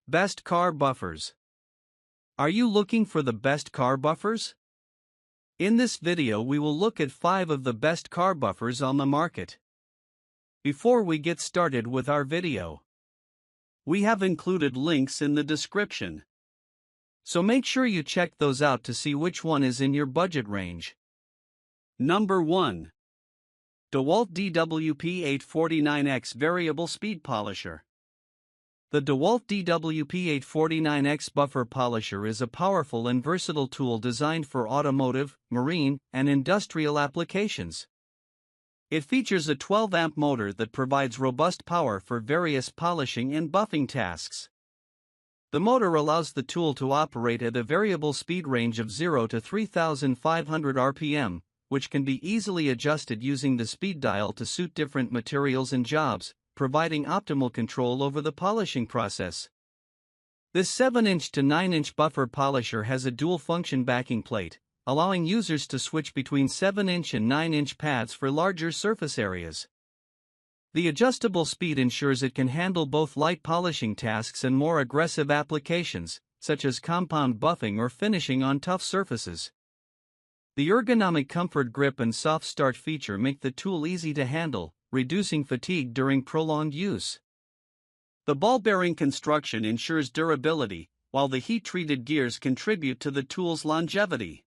Best car buffers. Are you looking for the best car buffers? In this video we will look at 5 of the best car buffers on the market. Before we get started with our video, we have included links in the description, so make sure you check those out to see which one is in your budget range. Number 1. DEWALT DWP849X Variable Speed Polisher. The DEWALT DWP849X Buffer Polisher is a powerful and versatile tool designed for automotive, marine, and industrial applications. It features a 12-amp motor that provides robust power for various polishing and buffing tasks. The motor allows the tool to operate at a variable speed range of 0 to 3,500 RPM, which can be easily adjusted using the speed dial to suit different materials and jobs, providing optimal control over the polishing process. This 7-inch to 9-inch buffer polisher has a dual-function backing plate, allowing users to switch between 7-inch and 9-inch pads for larger surface areas. The adjustable speed ensures it can handle both light polishing tasks and more aggressive applications, such as compound buffing or finishing on tough surfaces. The ergonomic comfort grip and soft start feature make the tool easy to handle, reducing fatigue during prolonged use. The ball bearing construction ensures durability, while the heat-treated gears contribute to the tool's longevity.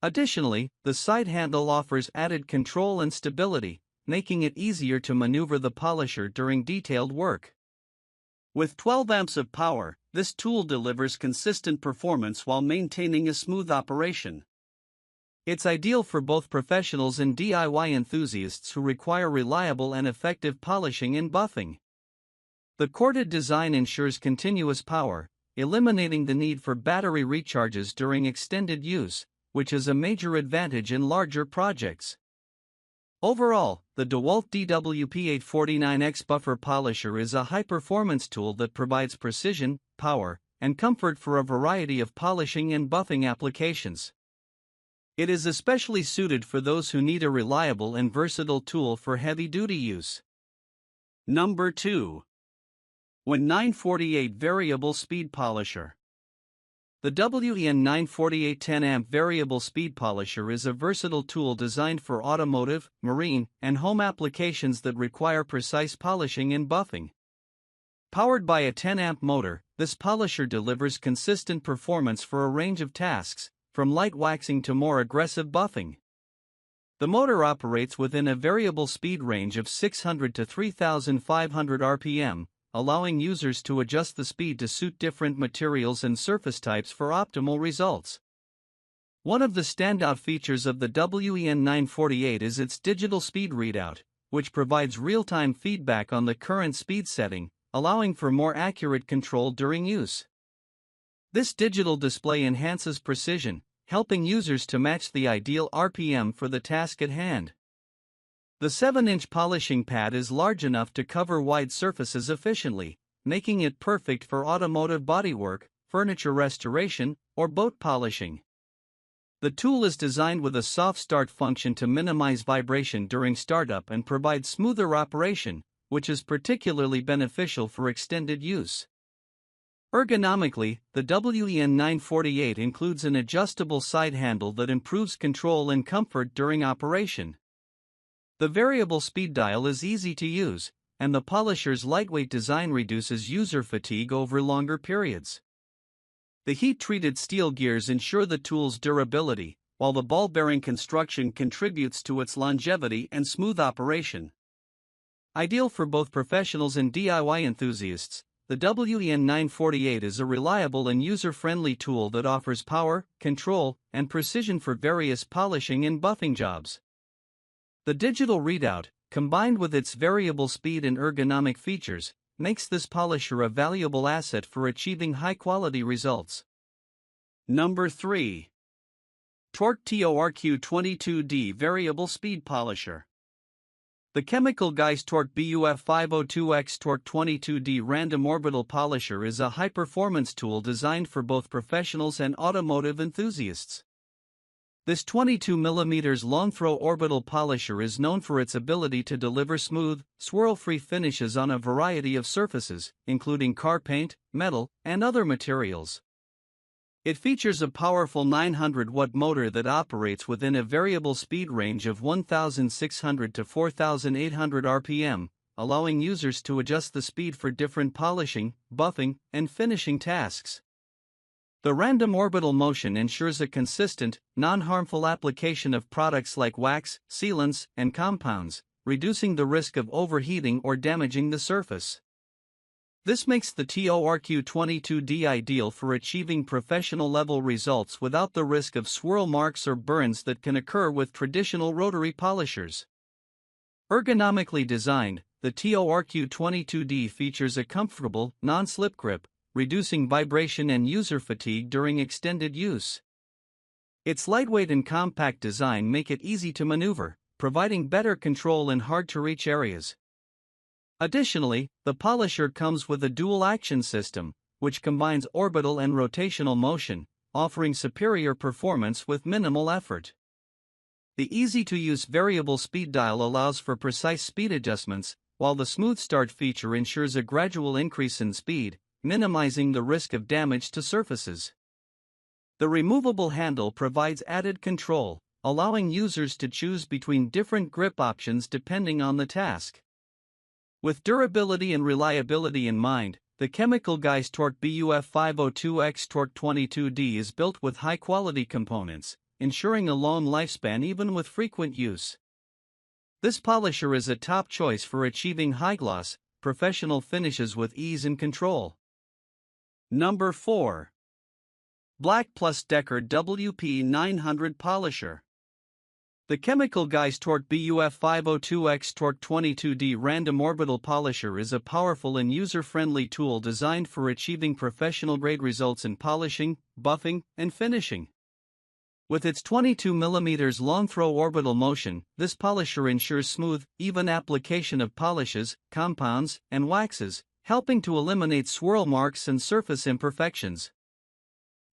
Additionally, the side handle offers added control and stability, making it easier to maneuver the polisher during detailed work. With 12 amps of power, this tool delivers consistent performance while maintaining a smooth operation. It's ideal for both professionals and DIY enthusiasts who require reliable and effective polishing and buffing. The corded design ensures continuous power, eliminating the need for battery recharges during extended use, which is a major advantage in larger projects. Overall, the DEWALT DWP849X Buffer Polisher is a high-performance tool that provides precision, power, and comfort for a variety of polishing and buffing applications. It is especially suited for those who need a reliable and versatile tool for heavy-duty use. Number 2. WEN948 Variable Speed Polisher. The WEN948 10-amp Variable Speed Polisher is a versatile tool designed for automotive, marine, and home applications that require precise polishing and buffing. Powered by a 10-amp motor, this polisher delivers consistent performance for a range of tasks, from light waxing to more aggressive buffing. The motor operates within a variable speed range of 600 to 3,500 RPM, allowing users to adjust the speed to suit different materials and surface types for optimal results. One of the standout features of the WEN948 is its digital speed readout, which provides real-time feedback on the current speed setting, allowing for more accurate control during use. This digital display enhances precision, helping users to match the ideal RPM for the task at hand. The 7-inch polishing pad is large enough to cover wide surfaces efficiently, making it perfect for automotive bodywork, furniture restoration, or boat polishing. The tool is designed with a soft start function to minimize vibration during startup and provide smoother operation, which is particularly beneficial for extended use. Ergonomically, the WEN948 includes an adjustable side handle that improves control and comfort during operation. The variable speed dial is easy to use, and the polisher's lightweight design reduces user fatigue over longer periods. The heat-treated steel gears ensure the tool's durability, while the ball-bearing construction contributes to its longevity and smooth operation. Ideal for both professionals and DIY enthusiasts, the WEN948 is a reliable and user-friendly tool that offers power, control, and precision for various polishing and buffing jobs. The digital readout, combined with its variable speed and ergonomic features, makes this polisher a valuable asset for achieving high-quality results. Number 3. Torq TORQ22D Variable Speed Polisher. The Chemical Guys Torq BUF502X Torq 22D Random Orbital Polisher is a high-performance tool designed for both professionals and automotive enthusiasts. This 22mm long throw orbital polisher is known for its ability to deliver smooth, swirl-free finishes on a variety of surfaces, including car paint, metal, and other materials. It features a powerful 900-watt motor that operates within a variable speed range of 1,600 to 4,800 RPM, allowing users to adjust the speed for different polishing, buffing, and finishing tasks. The random orbital motion ensures a consistent, non-harmful application of products like wax, sealants, and compounds, reducing the risk of overheating or damaging the surface. This makes the Torq22D ideal for achieving professional-level results without the risk of swirl marks or burns that can occur with traditional rotary polishers. Ergonomically designed, the Torq22D features a comfortable, non-slip grip, reducing vibration and user fatigue during extended use. Its lightweight and compact design make it easy to maneuver, providing better control in hard-to-reach areas. Additionally, the polisher comes with a dual-action system, which combines orbital and rotational motion, offering superior performance with minimal effort. The easy-to-use variable speed dial allows for precise speed adjustments, while the smooth start feature ensures a gradual increase in speed, minimizing the risk of damage to surfaces. The removable handle provides added control, allowing users to choose between different grip options depending on the task. With durability and reliability in mind, the Chemical Guys Torq BUF502X Torq22D is built with high-quality components, ensuring a long lifespan even with frequent use. This polisher is a top choice for achieving high-gloss, professional finishes with ease and control. Number 4. BLACK+DECKER WP900 Polisher. The Chemical Guys Torq BUF502X Torq22D Random Orbital Polisher is a powerful and user-friendly tool designed for achieving professional-grade results in polishing, buffing, and finishing. With its 22mm long throw orbital motion, this polisher ensures smooth, even application of polishes, compounds, and waxes, helping to eliminate swirl marks and surface imperfections.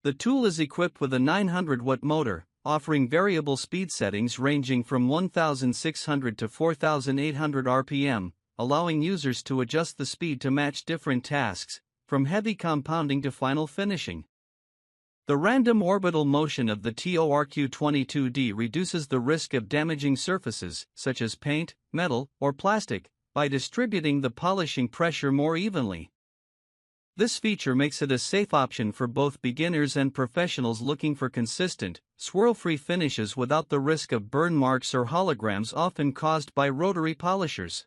The tool is equipped with a 900-watt motor, offering variable speed settings ranging from 1,600 to 4,800 RPM, allowing users to adjust the speed to match different tasks, from heavy compounding to final finishing. The random orbital motion of the Torq22D reduces the risk of damaging surfaces, such as paint, metal, or plastic, by distributing the polishing pressure more evenly. This feature makes it a safe option for both beginners and professionals looking for consistent, swirl-free finishes without the risk of burn marks or holograms often caused by rotary polishers.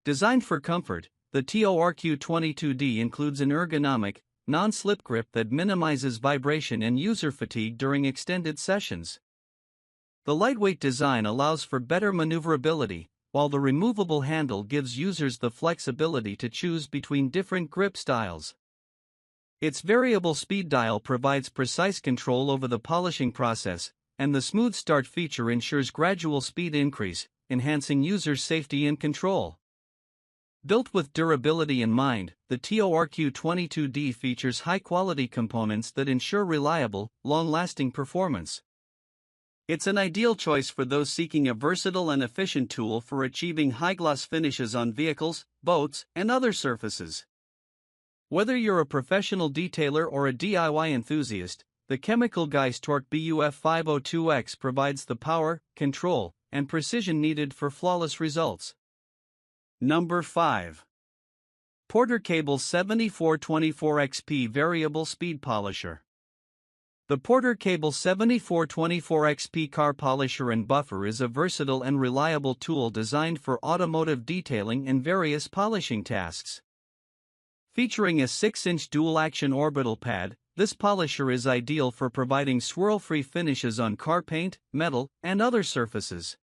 Designed for comfort, the Torq22D includes an ergonomic, non-slip grip that minimizes vibration and user fatigue during extended sessions. The lightweight design allows for better maneuverability, while the removable handle gives users the flexibility to choose between different grip styles. Its variable speed dial provides precise control over the polishing process, and the smooth start feature ensures gradual speed increase, enhancing users' safety and control. Built with durability in mind, the Torq22D features high-quality components that ensure reliable, long-lasting performance. It's an ideal choice for those seeking a versatile and efficient tool for achieving high-gloss finishes on vehicles, boats, and other surfaces. Whether you're a professional detailer or a DIY enthusiast, the Chemical Guys Torq BUF502X provides the power, control, and precision needed for flawless results. Number 5. Porter Cable 7424XP Variable Speed Polisher. The Porter Cable 7424XP car polisher and buffer is a versatile and reliable tool designed for automotive detailing and various polishing tasks. Featuring a 6-inch dual-action orbital pad, this polisher is ideal for providing swirl-free finishes on car paint, metal, and other surfaces.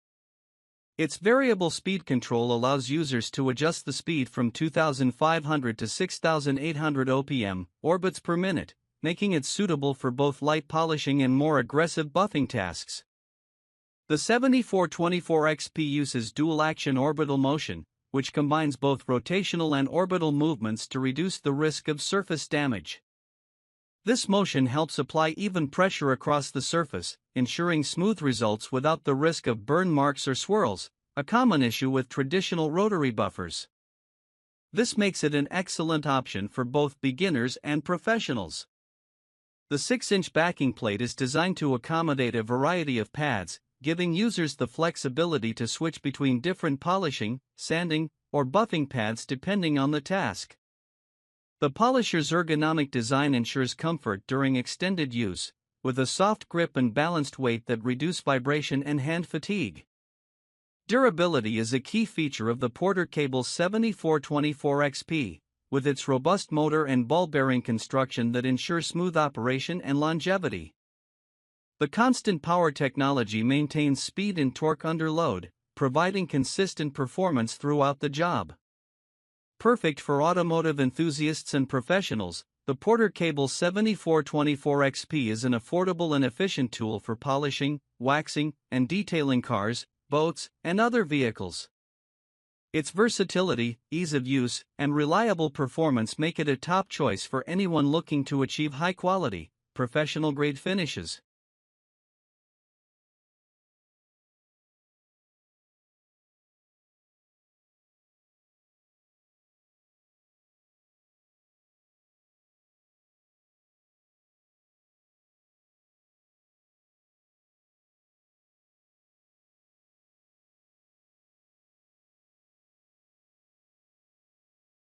Its variable speed control allows users to adjust the speed from 2,500 to 6,800 OPM, orbits per minute, making it suitable for both light polishing and more aggressive buffing tasks. The 7424XP uses dual-action orbital motion, which combines both rotational and orbital movements to reduce the risk of surface damage. This motion helps apply even pressure across the surface, ensuring smooth results without the risk of burn marks or swirls, a common issue with traditional rotary buffers. This makes it an excellent option for both beginners and professionals. The 6-inch backing plate is designed to accommodate a variety of pads, giving users the flexibility to switch between different polishing, sanding, or buffing pads depending on the task. The polisher's ergonomic design ensures comfort during extended use, with a soft grip and balanced weight that reduce vibration and hand fatigue. Durability is a key feature of the Torq 7424XP, with its robust motor and ball-bearing construction that ensure smooth operation and longevity. The constant power technology maintains speed and torque under load, providing consistent performance throughout the job. Perfect for automotive enthusiasts and professionals, the Torq 7424XP is an affordable and efficient tool for polishing, waxing, and detailing cars, boats, and other vehicles. Its versatility, ease of use, and reliable performance make it a top choice for anyone looking to achieve high-quality, professional-grade finishes.